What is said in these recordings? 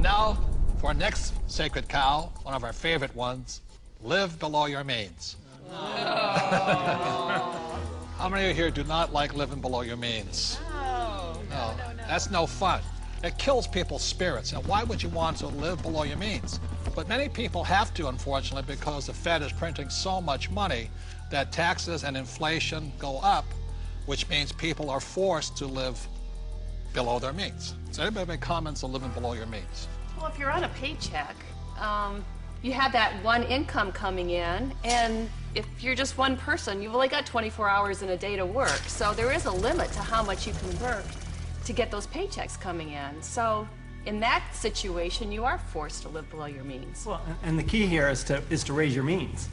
And now, for our next sacred cow, one of our favorite ones, live below your means. How many of you here do not like living below your means? No. That's no fun. It kills people's spirits. And why would you want to live below your means? But many people have to, unfortunately, because the Fed is printing so much money that taxes and inflation go up, which means people are forced to live below their means. Does anybody make comments on living below your means? Well, if you're on a paycheck, you have that one income coming in, and if you're just one person, you've only got 24 hours in a day to work. So there is a limit to how much you can work to get those paychecks coming in. So in that situation, you are forced to live below your means. Well, and the key here is to raise your means.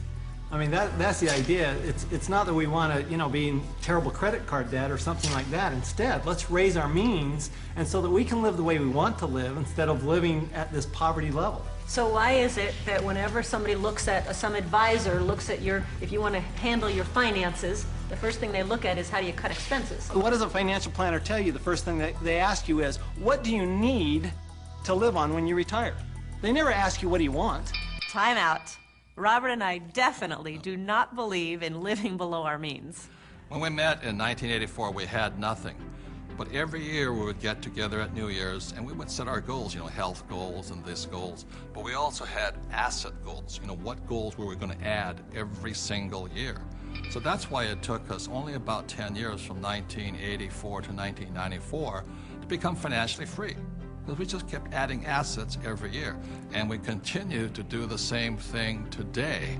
I mean, that's the idea. It's not that we want to, be in terrible credit card debt or something like that. Instead, let's raise our means, and so that we can live the way we want to live instead of living at this poverty level. So why is it that whenever somebody looks at, some advisor looks at if you want to handle your finances, the first thing they look at is how do you cut expenses? What does a financial planner tell you? The first thing they ask you is, what do you need to live on when you retire? They never ask you, what do you want? Time out. Robert and I definitely do not believe in living below our means. When we met in 1984, we had nothing. But every year we would get together at New Year's and we would set our goals, health goals and this goals. But we also had asset goals, what goals we were going to add every single year. So that's why it took us only about 10 years from 1984 to 1994 to become financially free. Because we just kept adding assets every year. And we continue to do the same thing today,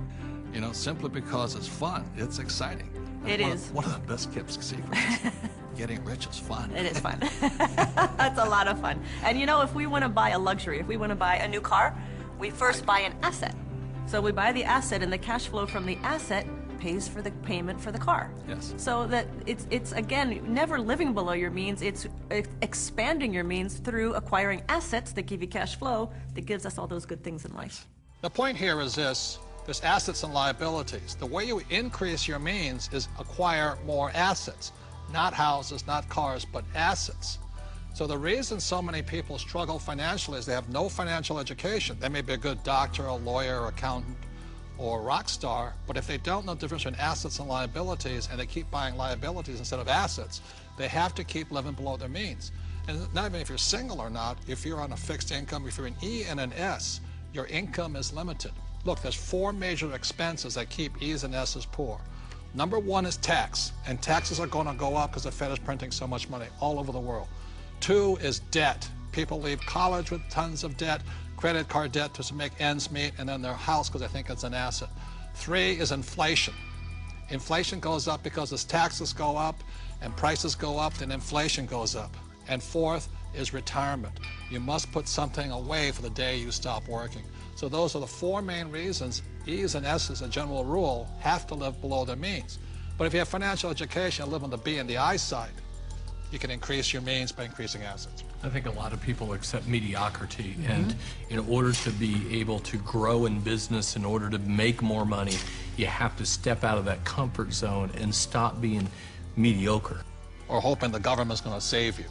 simply because it's fun, it's exciting. It is. One of the best kept secrets. Getting rich is fun. It is fun. That's a lot of fun. And if we want to buy a luxury, if we want to buy a new car, we first buy an asset. So we buy the asset, and the cash flow from the asset pays for the payment for the car. Yes. So that it's again, never living below your means. It's expanding your means through acquiring assets that give you cash flow that gives us all those good things in life. The point here is this. There's assets and liabilities. The way you increase your means is acquire more assets. Not houses, not cars, but assets. So the reason so many people struggle financially is they have no financial education. They may be a good doctor, a lawyer, accountant, or a rock star, but if they don't know the difference between assets and liabilities, and they keep buying liabilities instead of assets, they have to keep living below their means. And not even if you're single or not, if you're on a fixed income, if you're an E and an S, your income is limited. Look, there's 4 major expenses that keep E's and S's poor. Number 1 is tax, and taxes are going to go up because the Fed is printing so much money all over the world. 2 is debt. People leave college with tons of debt, credit card debt to make ends meet, and then their house because they think it's an asset. 3 is inflation. Inflation goes up because as taxes go up and prices go up, then inflation goes up. And 4th is retirement. You must put something away for the day you stop working. So those are the 4 main reasons E's and S's, a general rule, have to live below their means. But if you have financial education and live on the B and the I side, you can increase your means by increasing assets. I think a lot of people accept mediocrity, and in order to be able to grow in business, in order to make more money, you have to step out of that comfort zone and stop being mediocre. Or hoping the government's going to save you.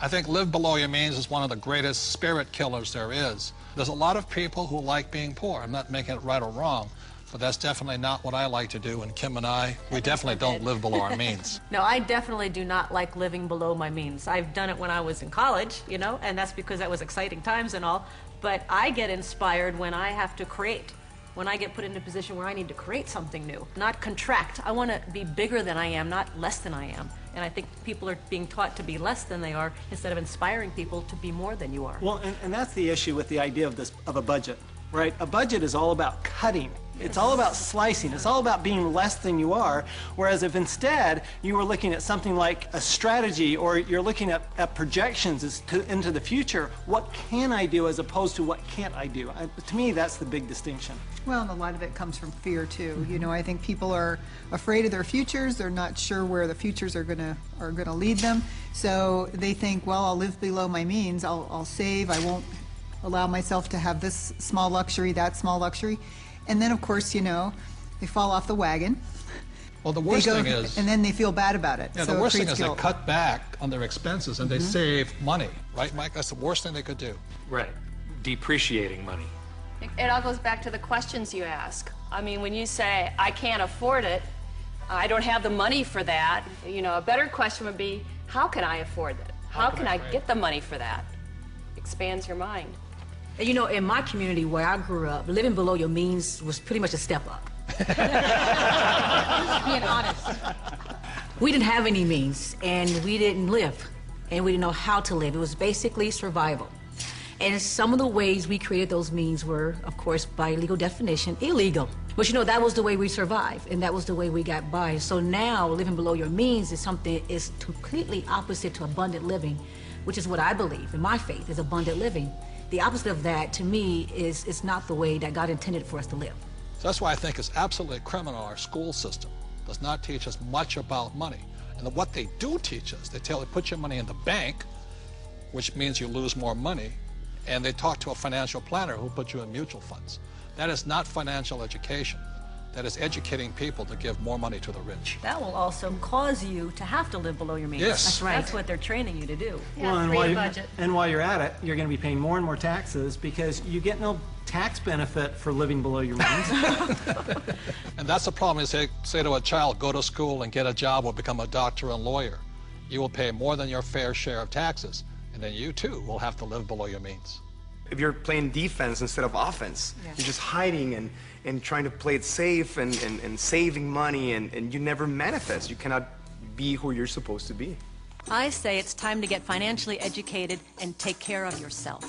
I think live below your means is one of the greatest spirit killers there is. There's a lot of people who like being poor. I'm not making it right or wrong, but that's definitely not what I like to do. And Kim and I, we definitely don't live below our means. No, I definitely do not like living below my means. I've done it when I was in college, and that's because that was exciting times and all. But I get inspired when I have to create. When I get put in a position where I need to create something new, not contract. I want to be bigger than I am, not less than I am. And I think people are being taught to be less than they are instead of inspiring people to be more than you are. Well, and that's the issue with the idea of a budget, right? A budget is all about cutting. It's all about slicing. It's all about being less than you are. Whereas if instead you were looking at something like a strategy, or you're looking at projections into the future, what can I do as opposed to what can't I do? To me, that's the big distinction. Well, and a lot of it comes from fear too. I think people are afraid of their futures. They're not sure where the futures are gonna lead them. So they think, well, I'll live below my means. I'll save. I won't allow myself to have this small luxury, that small luxury. And then, of course, they fall off the wagon. Well, the worst thing is... And then they feel bad about it. Yeah, so the worst thing creates is guilt. they cut back on their expenses and they save money, right, Mike? That's the worst thing they could do. Right. Depreciating money. It all goes back to the questions you ask. I mean, when you say, I can't afford it, I don't have the money for that, you know, a better question would be, how can I afford it? How can I get the money for that? Expands your mind. You know, in my community where I grew up, living below your means was pretty much a step up. Being honest. We didn't have any means, and we didn't live, and we didn't know how to live. It was basically survival. And some of the ways we created those means were, of course, by legal definition, illegal. But you know, that was the way we survived, and that was the way we got by. So now, living below your means is something is completely opposite to abundant living, which is what I believe in my faith is abundant living. The opposite of that, to me, is not the way that God intended for us to live. So that's why I think it's absolutely criminal our school system does not teach us much about money. And what they do teach us, they tell you put your money in the bank, which means you lose more money, and they talk to a financial planner who put you in mutual funds. That is not financial education. That is educating people to give more money to the rich. That will also cause you to have to live below your means. Yes. That's right. That's what they're training you to do. Well, and create a budget. while you're at it, you're going to be paying more and more taxes because you get no tax benefit for living below your means. And that's the problem. You say to a child, go to school and get a job or become a doctor and lawyer. You will pay more than your fair share of taxes, and then you too will have to live below your means. If you're playing defense instead of offense, you're just hiding and trying to play it safe and saving money, and you never manifest. You cannot be who you're supposed to be. I say it's time to get financially educated and take care of yourself.